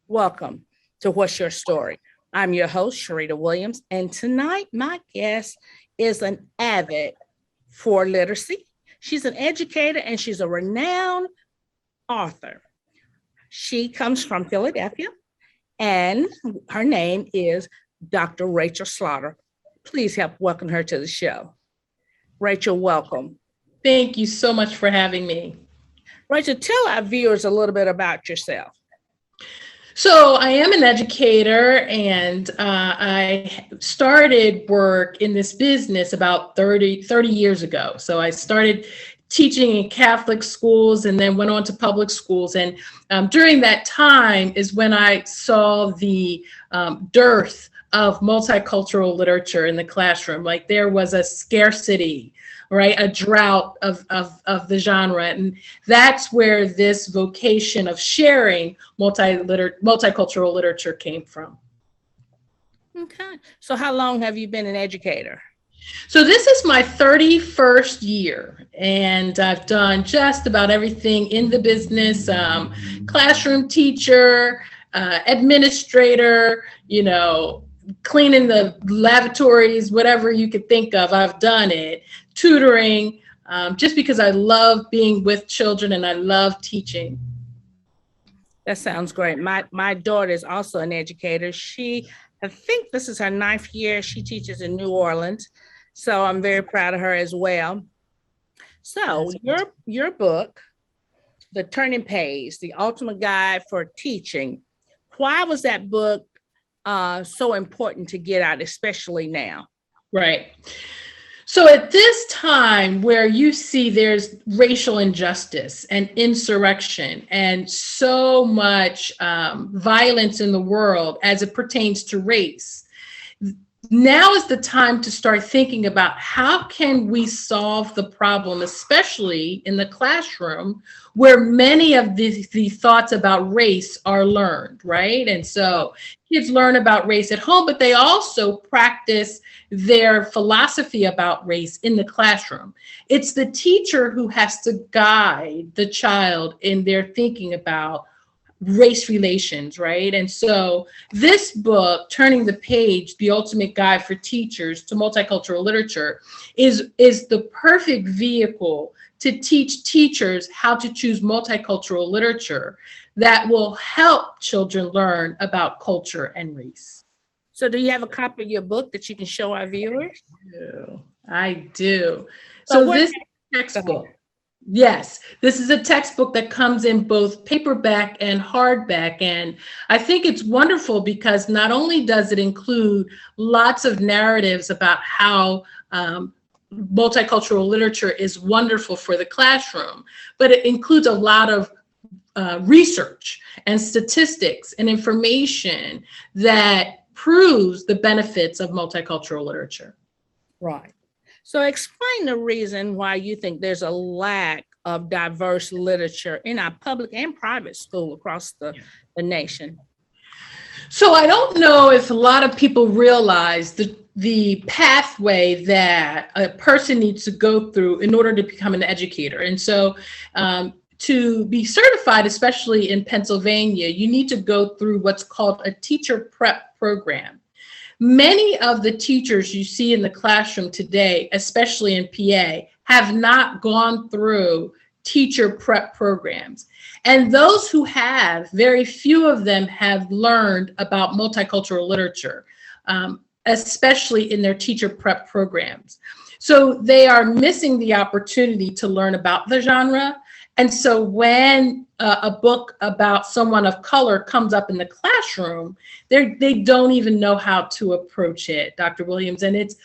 Welcome to What's Your Story? I'm your host, Sherita Williams, and tonight my guest is an avid for literacy. She's an educator and she's a renowned author. She comes from Philadelphia and her name is Dr. Rachel Slaughter. Please help welcome her to the show. Rachel, welcome. Thank you so much for having me. Rachel, tell our viewers a little bit about yourself. So I am an educator, and I started work in this business about 30 years ago. So I started teaching in Catholic schools and then went on to public schools. And during that time is when I saw the dearth of multicultural literature in the classroom. Like there was a scarcity, right? A drought of the genre. And that's where this vocation of sharing multicultural literature came from. Okay. So how long have you been an educator? So this is my 31st year, and I've done just about everything in the business, classroom teacher, administrator, cleaning the lavatories, whatever you could think of, I've done it. Tutoring, just because I love being with children and I love teaching. That sounds great. My daughter is also an educator. I think this is her 9th year. She teaches in New Orleans. So I'm very proud of her as well. So your book, The Turning Page, The Ultimate Guide for Teaching, why was that book so important to get out, especially now? Right. So at this time where you see there's racial injustice and insurrection and so much violence in the world as it pertains to race, now is the time to start thinking about how can we solve the problem, especially in the classroom where many of the thoughts about race are learned, right? And so kids learn about race at home, but they also practice their philosophy about race in the classroom. It's the teacher who has to guide the child in their thinking about race relations, right? And so this book, Turning the Page, The Ultimate Guide for Teachers to Multicultural Literature, is the perfect vehicle to teach teachers how to choose multicultural literature that will help children learn about culture and race. So do you have a copy of your book that you can show our viewers? I do. So this textbook. Yes, this is a textbook that comes in both paperback and hardback. And I think it's wonderful because not only does it include lots of narratives about how multicultural literature is wonderful for the classroom, but it includes a lot of research and statistics and information that proves the benefits of multicultural literature. Right. So explain the reason why you think there's a lack of diverse literature in our public and private school across the nation. So I don't know if a lot of people realize the pathway that a person needs to go through in order to become an educator. And so to be certified, especially in Pennsylvania, you need to go through what's called a teacher prep program. Many of the teachers you see in the classroom today, especially in PA, have not gone through teacher prep programs. And those who have, very few of them have learned about multicultural literature, especially in their teacher prep programs. So they are missing the opportunity to learn about the genre. And so when a book about someone of color comes up in the classroom, they don't even know how to approach it, Dr. Williams. And it's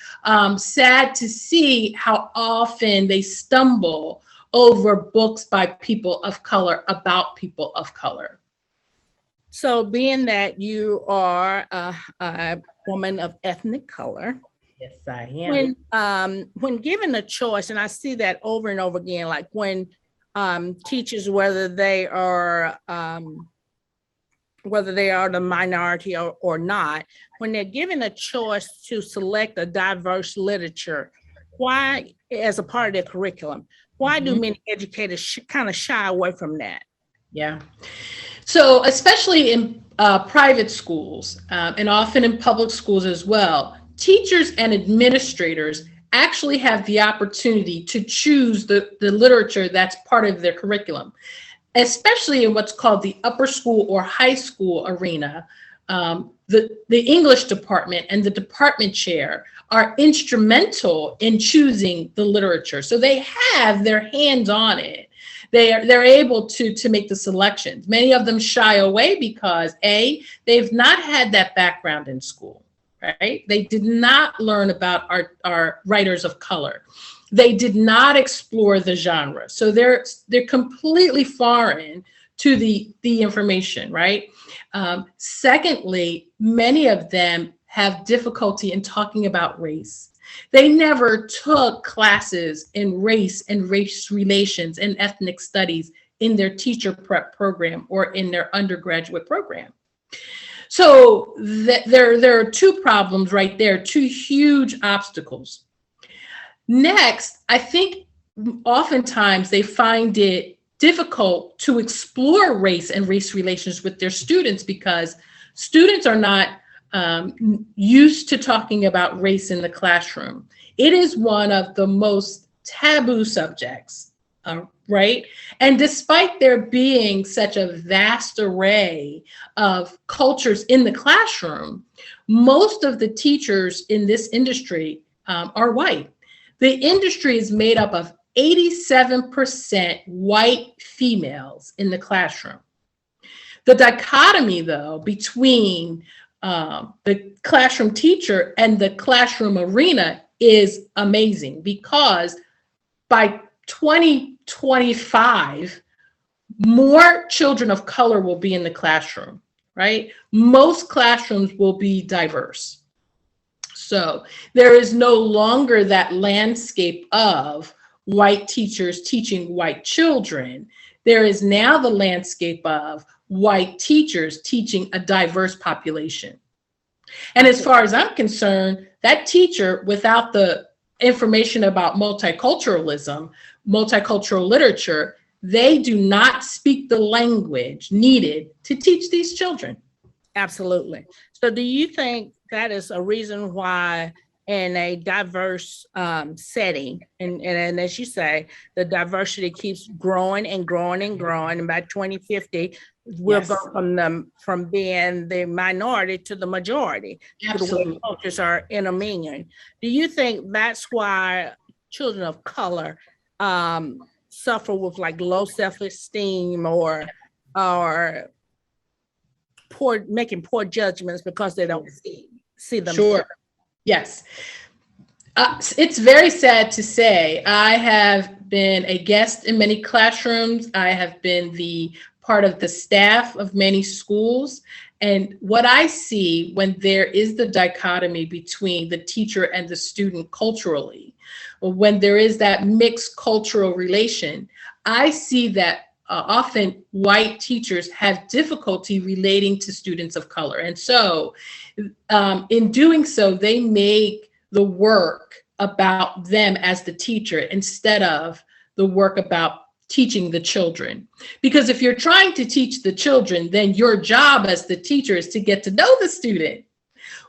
sad to see how often they stumble over books by people of color about people of color. So being that you are a woman of ethnic color, yes, I am. When given a choice, and I see that over and over again, like when teachers, whether they are the minority or not, when they're given a choice to select a diverse literature, why, as a part of their curriculum, why do many educators kind of shy away from that? Yeah. So especially in private schools and often in public schools as well, teachers and administrators actually have the opportunity to choose the literature that's part of their curriculum, especially in what's called the upper school or high school arena. The English department and the department chair are instrumental in choosing the literature. So they have their hands on it. They're able to make the selections. Many of them shy away because they've not had that background in school, right? They did not learn about our writers of color. They did not explore the genre. So they're completely foreign to the information, right? Secondly, many of them have difficulty in talking about race. They never took classes in race and race relations and ethnic studies in their teacher prep program or in their undergraduate program. So there are two problems right there, two huge obstacles. Next, I think oftentimes they find it difficult to explore race and race relations with their students because students are not used to talking about race in the classroom. It is one of the most taboo subjects, right? And despite there being such a vast array of cultures in the classroom, most of the teachers in this industry are white. The industry is made up of 87% white females in the classroom. The dichotomy, though, between the classroom teacher and the classroom arena is amazing because by 2025, more children of color will be in the classroom, right? Most classrooms will be diverse. So there is no longer that landscape of white teachers teaching white children. There is now the landscape of white teachers teaching a diverse population. And as far as I'm concerned, that teacher, without the information about multiculturalism, multicultural literature, they do not speak the language needed to teach these children. Absolutely. So do you think that is a reason why in a diverse setting, and as you say, the diversity keeps growing and growing and growing, and by 2050, we'll go from being the minority to the majority. Absolutely. The way cultures are intermingling. Do you think that's why children of color suffer with like low self-esteem or making poor judgments because they don't see them? Sure. Yes. It's very sad to say. I have been a guest in many classrooms. I have been the part of the staff of many schools. And what I see when there is the dichotomy between the teacher and the student culturally, when there is that mixed cultural relation, I see that often white teachers have difficulty relating to students of color. And so in doing so, they make the work about them as the teacher instead of the work about teaching the children. Because if you're trying to teach the children, then your job as the teacher is to get to know the student.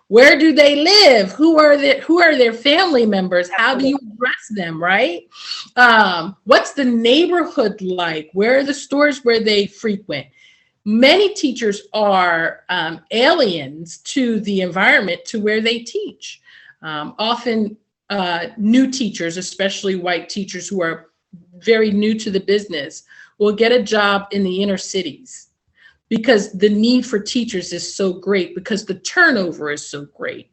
Where do they live? Who are their family members? How do you address them, right? What's the neighborhood like? Where are the stores where they frequent? Many teachers are aliens to the environment to where they teach. Often new teachers, especially white teachers who are very new to the business, will get a job in the inner cities because the need for teachers is so great, because the turnover is so great.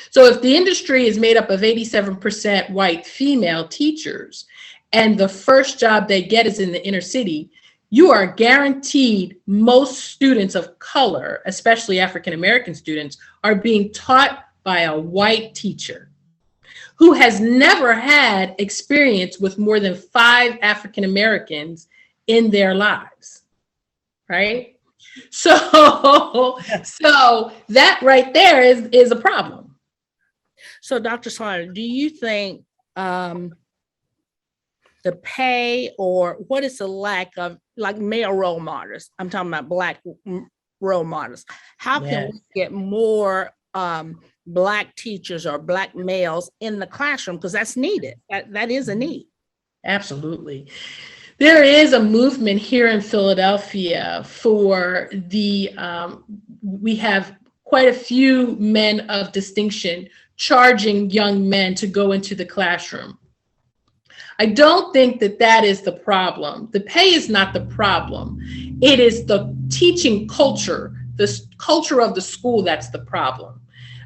So if the industry is made up of 87% white female teachers and the first job they get is in the inner city, you are guaranteed most students of color, especially African-American students, are being taught by a white teacher who has never had experience with more than 5 African-Americans in their lives, right? So that right there is a problem. So Dr. Slaughter, do you think the pay, or what is the lack of, like male role models. I'm talking about Black role models. How can we get more Black teachers or Black males in the classroom? Because that's needed. That is a need. Absolutely. There is a movement here in Philadelphia for we have quite a few men of distinction charging young men to go into the classroom. I don't think that is the problem. The pay is not the problem. It is the teaching culture, the culture of the school that's the problem.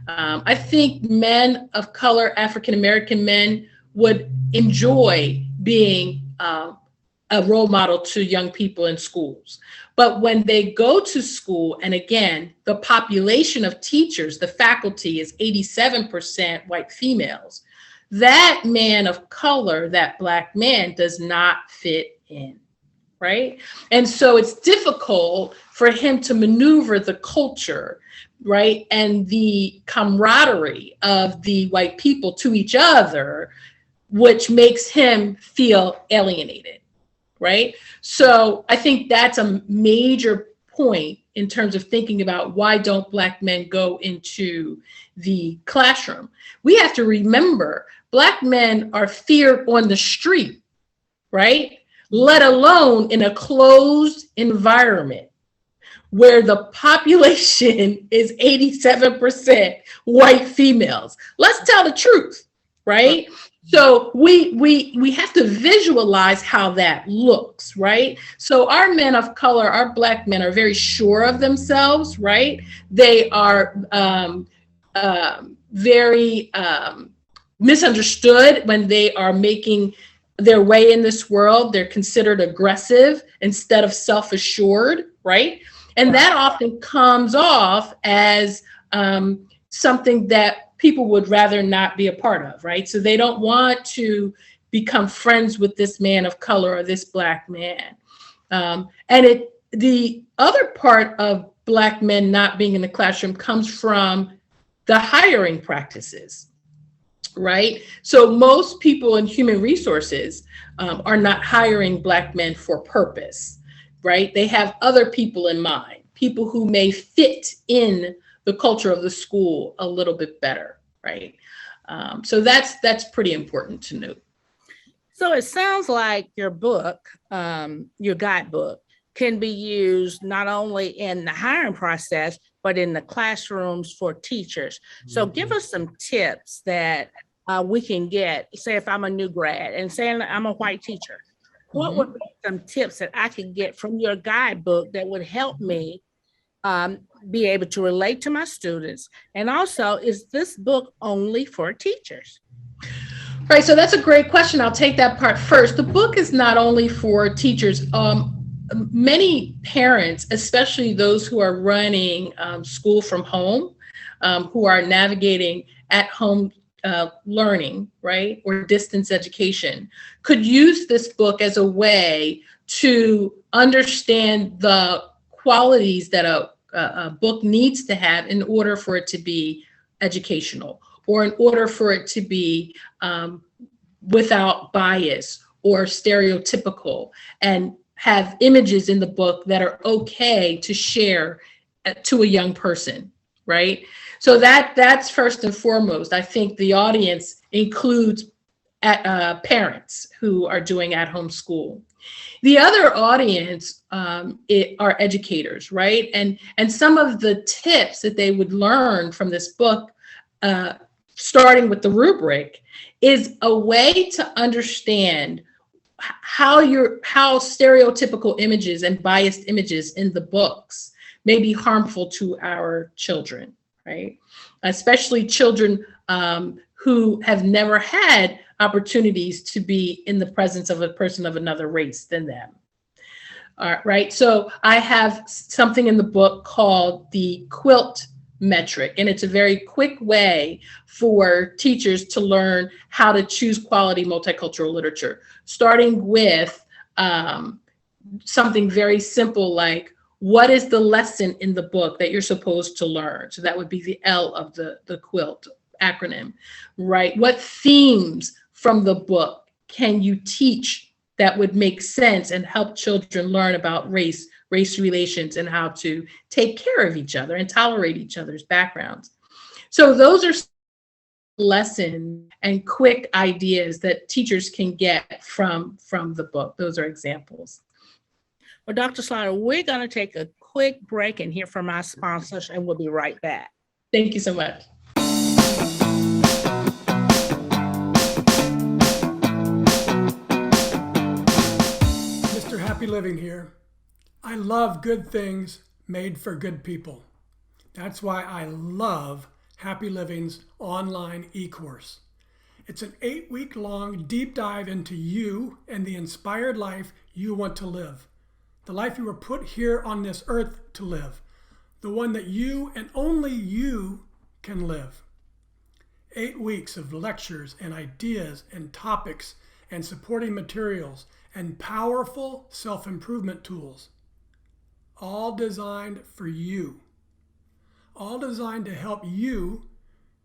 I think men of color, African-American men, would enjoy being a role model to young people in schools. But when they go to school, and again, the population of teachers, the faculty is 87% white females, that man of color, that Black man, does not fit in, right? And so it's difficult for him to maneuver the culture, right? And the camaraderie of the white people to each other, which makes him feel alienated, right? So I think that's a major point in terms of thinking about why don't Black men go into the classroom. We have to remember Black men are feared on the street, right? Let alone in a closed environment where the population is 87% white females. Let's tell the truth, right? So we have to visualize how that looks, right? So our men of color, our Black men, are very sure of themselves, right? They are very misunderstood when they are making their way in this world. They're considered aggressive instead of self-assured, right? And that often comes off as something that people would rather not be a part of, right? So they don't want to become friends with this man of color or this Black man. The other part of Black men not being in the classroom comes from the hiring practices, right? So most people in human resources are not hiring Black men for purpose, right? They have other people in mind, people who may fit in the culture of the school a little bit better, right? So that's pretty important to note. So it sounds like your book, your guidebook, can be used not only in the hiring process, but in the classrooms for teachers. So give us some tips that we can get, say if I'm a new grad and saying I'm a white teacher, what would be some tips that I could get from your guidebook that would help me be able to relate to my students? And also, is this book only for teachers? Right, so that's a great question. I'll take that part first. The book is not only for teachers. Many parents, especially those who are running school from home, who are navigating at-home learning, right, or distance education, could use this book as a way to understand the qualities that a book needs to have in order for it to be educational, or in order for it to be without bias or stereotypical, and have images in the book that are okay to share to a young person, right? So that's first and foremost. I think the audience includes parents who are doing at-home school. The other audience are educators, right? And some of the tips that they would learn from this book, starting with the rubric, is a way to understand how stereotypical images and biased images in the books may be harmful to our children, right? Especially children who have never had opportunities to be in the presence of a person of another race than them. Right, so I have something in the book called the quilt metric, and it's a very quick way for teachers to learn how to choose quality multicultural literature, starting with something very simple like, what is the lesson in the book that you're supposed to learn? So that would be the L of the quilt acronym, right? What themes from the book can you teach that would make sense and help children learn about race relations, and how to take care of each other and tolerate each other's backgrounds. So those are lessons and quick ideas that teachers can get from the book. Those are examples. Well, Dr. Slaughter, we're going to take a quick break and hear from our sponsors, and we'll be right back. Thank you so much. Mr. Happy Living here. I love good things made for good people. That's why I love Happy Living's online e-course. It's an 8-week-long deep dive into you and the inspired life you want to live. The life you were put here on this earth to live. The one that you and only you can live. 8 weeks of lectures and ideas and topics and supporting materials and powerful self-improvement tools. All designed for you. All designed to help you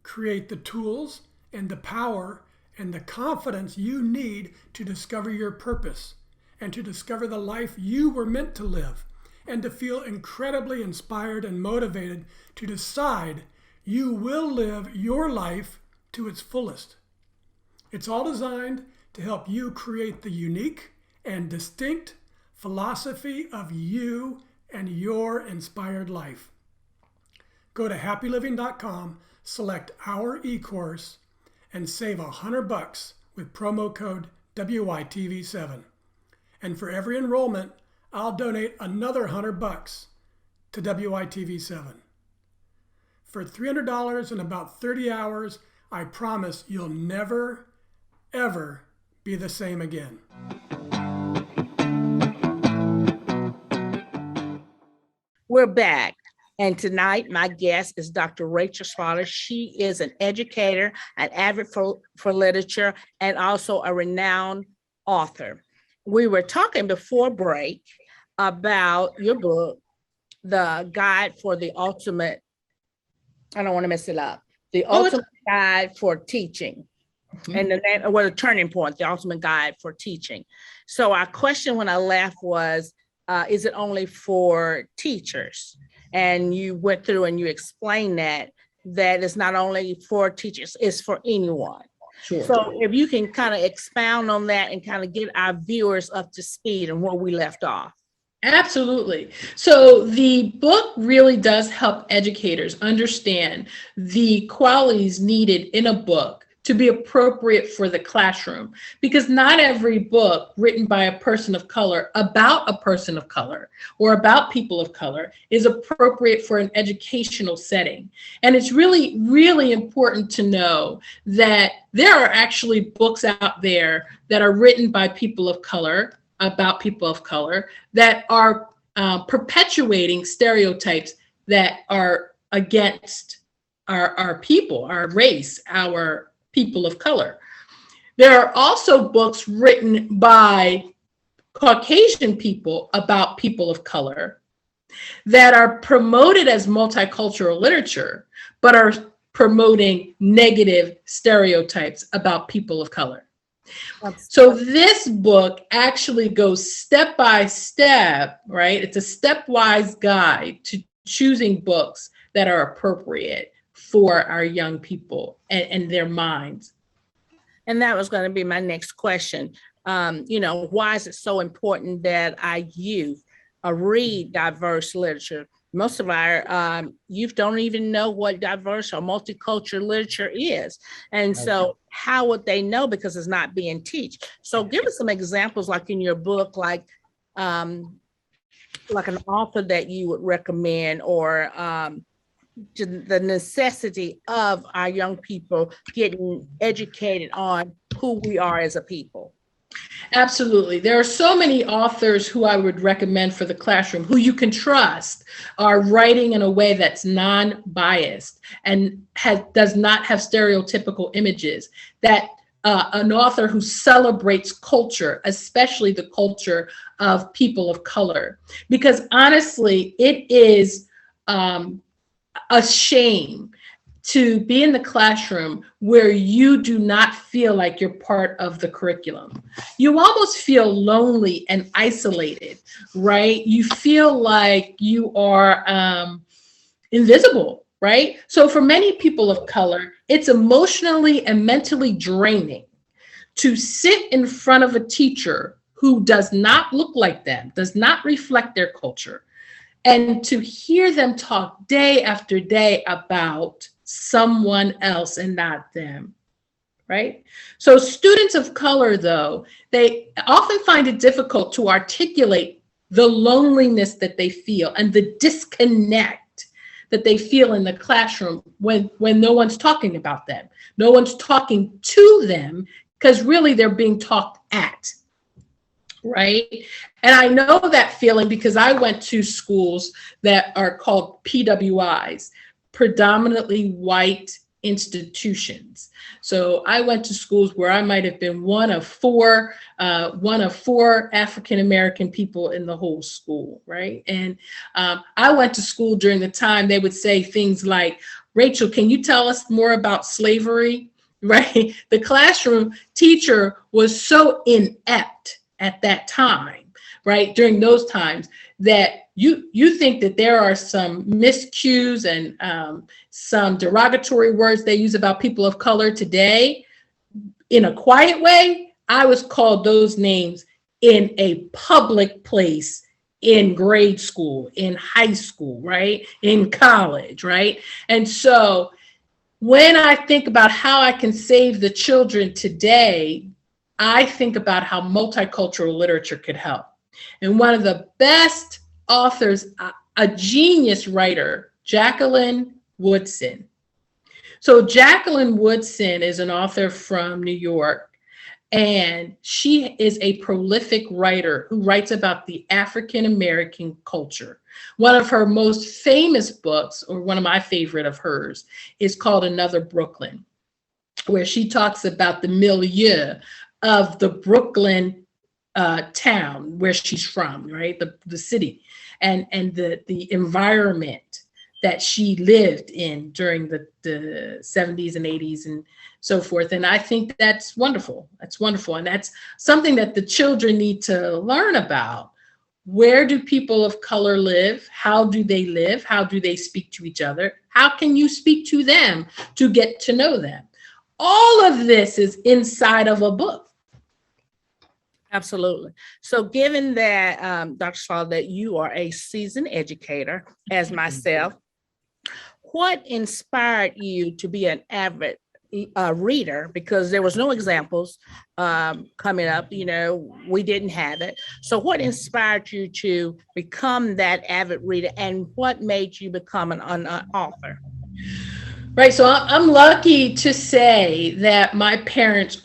create the tools and the power and the confidence you need to discover your purpose and to discover the life you were meant to live, and to feel incredibly inspired and motivated to decide you will live your life to its fullest. It's all designed to help you create the unique and distinct philosophy of you and your inspired life. Go to happyliving.com, select our e-course, and save $100 with promo code WYTV7. And for every enrollment, I'll donate another $100 to WYTV7. For $300 and about 30 hours, I promise you'll never, ever be the same again. We're back. And tonight, my guest is Dr. Rachel Slaughter. She is an educator, an avid for literature, and also a renowned author. We were talking before break about your book, The Guide for the Ultimate, I don't want to mess it up, The Ultimate Guide for Teaching. And the name, well, the turning point, The Ultimate Guide for Teaching. So our question when I left was, is it only for teachers? And you went through and you explained that it's not only for teachers, it's for anyone. Sure. So if you can kind of expound on that and kind of get our viewers up to speed and where we left off. Absolutely. So the book really does help educators understand the qualities needed in a book to be appropriate for the classroom, because not every book written by a person of color about a person of color or about people of color is appropriate for an educational setting. And it's really, really important to know that there are actually books out there that are written by people of color, about people of color, that are perpetuating stereotypes that are against our people, our race, our people of color. There are also books written by Caucasian people about people of color that are promoted as multicultural literature, but are promoting negative stereotypes about people of color. So this book actually goes step by step, right? It's a stepwise guide to choosing books that are appropriate for our young people and their minds. And that was going to be my next question. Why is it so important that our youth read diverse literature? Most of our youth don't even know what diverse or multicultural literature is. And so how would they know, because it's not being taught? So give us some examples, like in your book, like an author that you would recommend, or the necessity of our young people getting educated on who we are as a people. Absolutely. There are so many authors who I would recommend for the classroom who you can trust are writing in a way that's non-biased and does not have stereotypical images, that an author who celebrates culture, especially the culture of people of color. Because honestly, it is a shame to be in the classroom where you do not feel like you're part of the curriculum. You almost feel lonely and isolated, right? You feel like you are invisible, right? So for many people of color, it's emotionally and mentally draining to sit in front of a teacher who does not look like them, does not reflect their culture, and to hear them talk day after day about someone else and not them, right? So students of color, though, they often find it difficult to articulate the loneliness that they feel and the disconnect that they feel in the classroom when no one's talking about them. No one's talking to them because really they're being talked at, right? And I know that feeling because I went to schools that are called PWIs, predominantly white institutions. So I went to schools where I might have been one of four African-American people in the whole school, right? And I went to school during the time they would say things like, Rachel, can you tell us more about slavery, right? The classroom teacher was so inept at that time, right? During those times that you think that there are some miscues and some derogatory words they use about people of color today in a quiet way. I was called those names in a public place in grade school, in high school, right? In college, right? And so when I think about how I can save the children today, I think about how multicultural literature could help. And one of the best authors, a genius writer, Jacqueline Woodson. So Jacqueline Woodson is an author from New York, and she is a prolific writer who writes about the African-American culture. One of her most famous books, or one of my favorite of hers, is called Another Brooklyn, where she talks about the milieu of the Brooklyn town where she's from, right? The city and the environment that she lived in during the 70s and 80s and so forth. And I think that's wonderful. That's wonderful. And that's something that the children need to learn about. Where do people of color live? How do they live? How do they speak to each other? How can you speak to them to get to know them? All of this is inside of a book. Absolutely. So given that, Dr. Slaw, that you are a seasoned educator, as myself, what inspired you to be an avid reader? Because there was no examples coming up, we didn't have it. So what inspired you to become that avid reader, and what made you become an author? Right. So I'm lucky to say that my parents,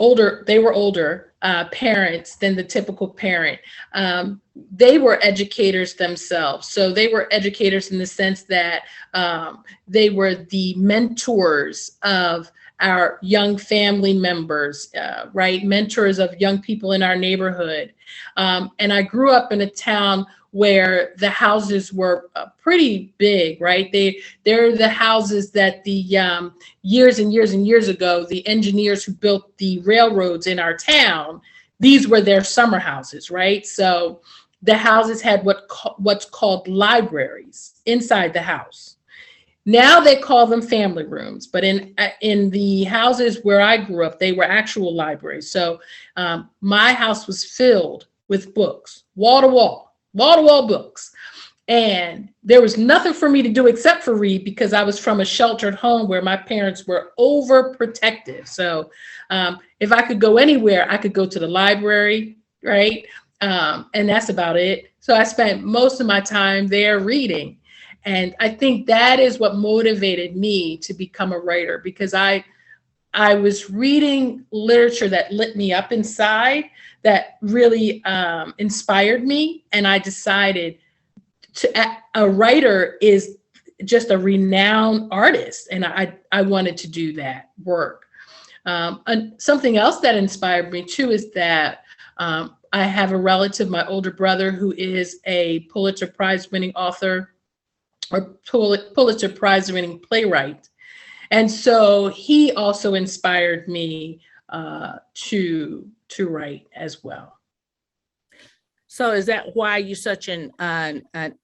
they were older parents than the typical parent. They were educators themselves. So they were educators in the sense that they were the mentors of our young family members, right? Mentors of young people in our neighborhood. And I grew up in a town where the houses were pretty big, right? They're the houses that the years and years and years ago, the engineers who built the railroads in our town, these were their summer houses, right? So the houses had what's called libraries inside the house. Now they call them family rooms, but in the houses where I grew up, they were actual libraries. So my house was filled with books, wall to wall books. And there was nothing for me to do except for read, because I was from a sheltered home where my parents were overprotective. So if I could go anywhere, I could go to the library, right? And that's about it. So I spent most of my time there reading. And I think that is what motivated me to become a writer, because I was reading literature that lit me up inside, that really inspired me. And I decided a writer is just a renowned artist. And I wanted to do that work. And something else that inspired me too is that I have a relative, my older brother, who is a Pulitzer Prize winning author or Pulitzer Prize winning playwright. And so he also inspired me to write as well. So is that why you're such an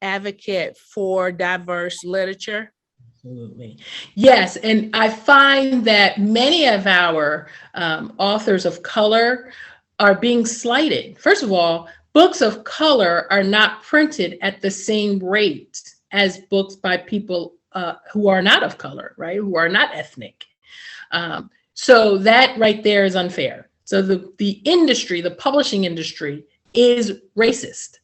advocate for diverse literature? Absolutely. Yes. And I find that many of our authors of color are being slighted. First of all, books of color are not printed at the same rate as books by people who are not of color, right? Who are not ethnic. So that right there is unfair. So the industry, the publishing industry, is racist,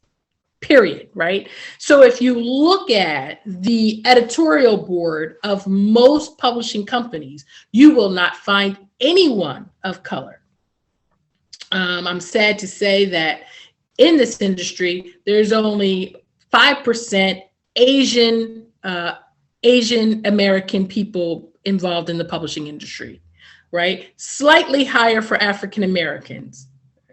period, right? So if you look at the editorial board of most publishing companies, you will not find anyone of color. I'm sad to say that in this industry, there's only 5% Asian American people involved in the publishing industry, right? Slightly higher for African Americans.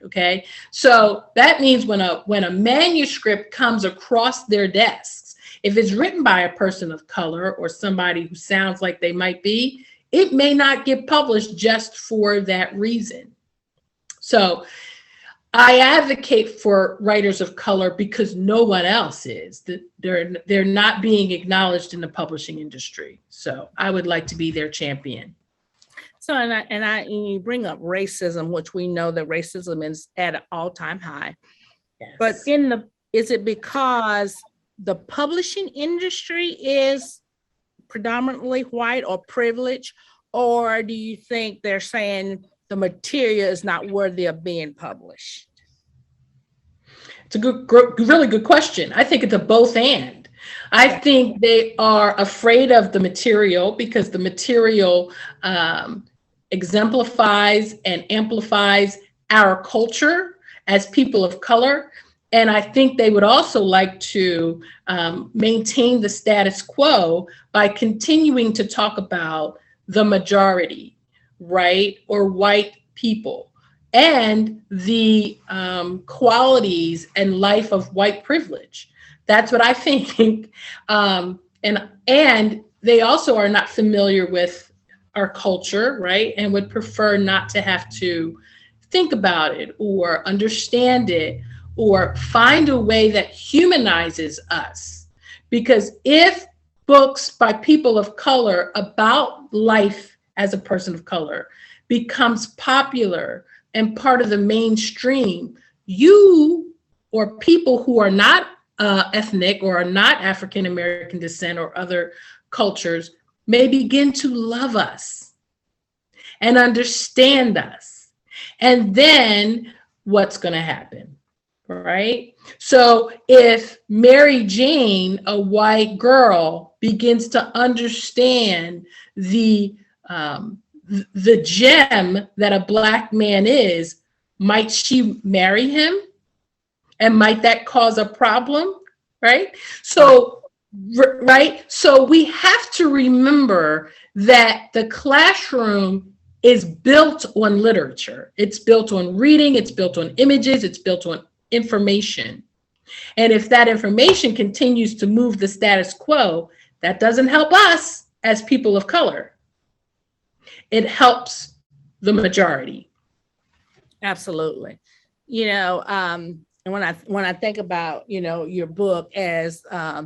Okay, so that means when a manuscript comes across their desks, if it's written by a person of color or somebody who sounds like they might be, it may not get published just for that reason. So I advocate for writers of color because no one else is. They're not being acknowledged in the publishing industry. So I would like to be their champion. So, and you bring up racism, which we know that racism is at an all-time high. Yes. But is it because the publishing industry is predominantly white or privileged, or do you think they're saying the material is not worthy of being published? It's a really good question. I think it's a both and. I think they are afraid of the material because the material exemplifies and amplifies our culture as people of color. And I think they would also like to maintain the status quo by continuing to talk about the majority, right, or white people, and the qualities and life of white privilege. That's what I think. And they also are not familiar with our culture, right? And would prefer not to have to think about it or understand it or find a way that humanizes us. Because if books by people of color about life as a person of color becomes popular and part of the mainstream, you or people who are not ethnic or are not African American descent or other cultures may begin to love us and understand us. And then what's going to happen, right? So if Mary Jane, a white girl, begins to understand the gem that a Black man is, might she marry him? And might that cause a problem, right? So we have to remember that the classroom is built on literature. It's built on reading, it's built on images, it's built on information. And if that information continues to move the status quo, that doesn't help us as people of color. It helps the majority. Absolutely. And when I think about, your book as a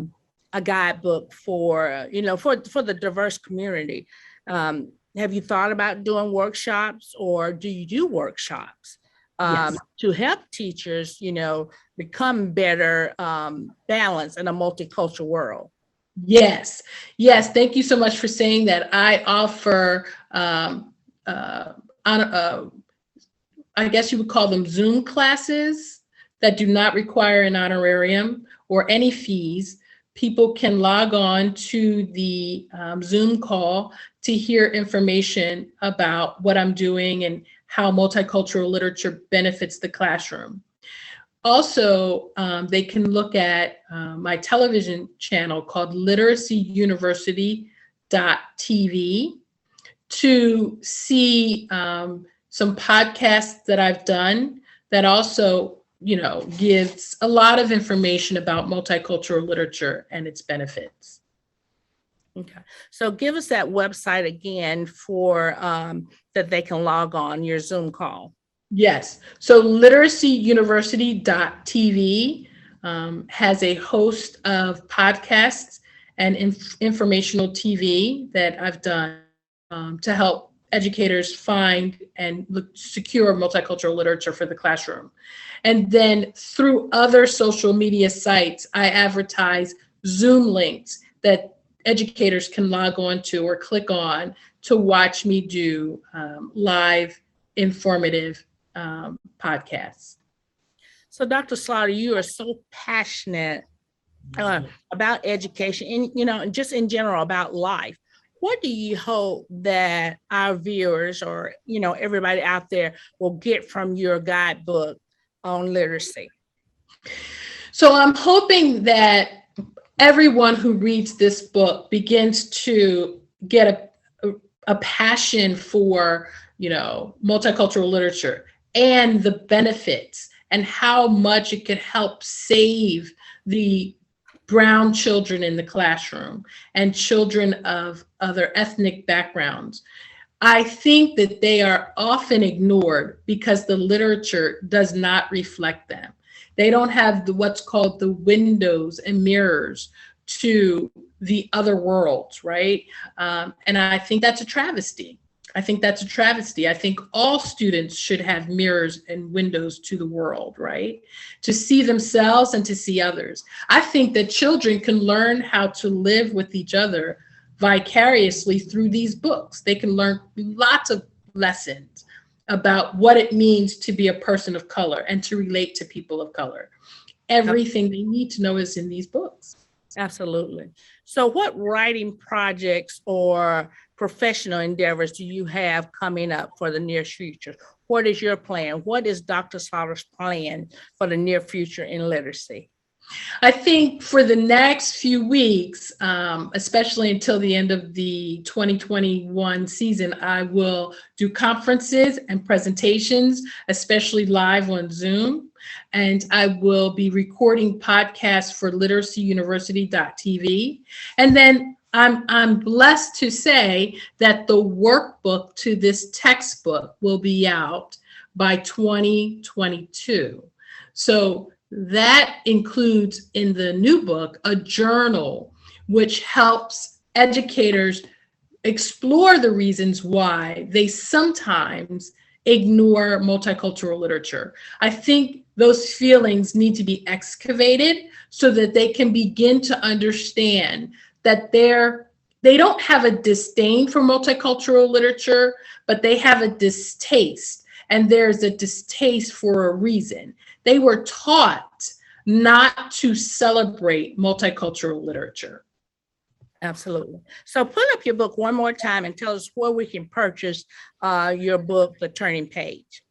guidebook for the diverse community, have you thought about doing workshops, or do you do workshops Yes. to help teachers, become better balanced in a multicultural world? Yes. Thank you so much for saying that. I offer, I guess you would call them Zoom classes that do not require an honorarium or any fees. People can log on to the Zoom call to hear information about what I'm doing and how multicultural literature benefits the classroom. Also, they can look at my television channel called literacyuniversity.tv to see some podcasts that I've done that also gives a lot of information about multicultural literature and its benefits. Okay. So give us that website again for that they can log on your Zoom call. Yes. So literacyuniversity.tv has a host of podcasts and informational TV that I've done to help educators find and secure multicultural literature for the classroom. And then through other social media sites, I advertise Zoom links that educators can log on to or click on to watch me do live informative podcasts. So Dr. Slaughter, you are so passionate about education and, and just in general about life. What do you hope that our viewers or, everybody out there will get from your guidebook on literacy? So I'm hoping that everyone who reads this book begins to get a passion for, multicultural literature and the benefits and how much it could help save the brown children in the classroom and children of other ethnic backgrounds. I think that they are often ignored because the literature does not reflect them. They don't have what's called the windows and mirrors to the other worlds, right? And I think that's a travesty. I think all students should have mirrors and windows to the world, right? To see themselves and to see others. I think that children can learn how to live with each other vicariously through these books. They can learn lots of lessons about what it means to be a person of color and to relate to people of color. Everything they need to know is in these books. Absolutely. So what writing projects or professional endeavors do you have coming up for the near future? What is your plan? What is Dr. Slaughter's plan for the near future in literacy? I think for the next few weeks, especially until the end of the 2021 season, I will do conferences and presentations, especially live on Zoom. And I will be recording podcasts for literacyuniversity.tv. And then I'm blessed to say that the workbook to this textbook will be out by 2022. So that includes in the new book a journal which helps educators explore the reasons why they sometimes ignore multicultural literature. I think those feelings need to be excavated so that they can begin to understand that they don't have a disdain for multicultural literature, but they have a distaste, and there's a distaste for a reason. They were taught not to celebrate multicultural literature. Absolutely. So pull up your book one more time and tell us where we can purchase your book, The Turning Page.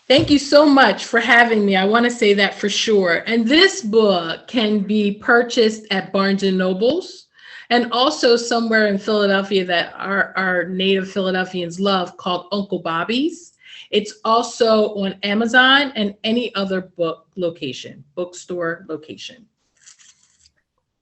Thank you so much for having me. I want to say that for sure. And this book can be purchased at Barnes and Nobles and also somewhere in Philadelphia that our native Philadelphians love called Uncle Bobby's. It's also on Amazon and any other bookstore location.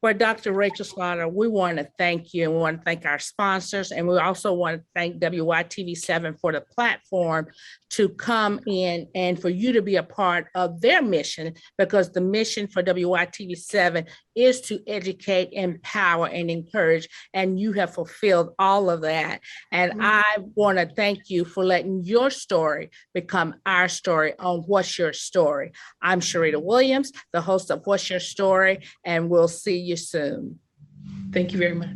For Dr. Rachel Slaughter, we want to thank you and we want to thank our sponsors. And we also want to thank WYTV7 for the platform to come in and for you to be a part of their mission, because the mission for WYTV7 is to educate, empower, and encourage. And you have fulfilled all of that. And I want to thank you for letting your story become our story on What's Your Story. I'm Sherita Williams, the host of What's Your Story, and we'll see you soon. Thank you very much.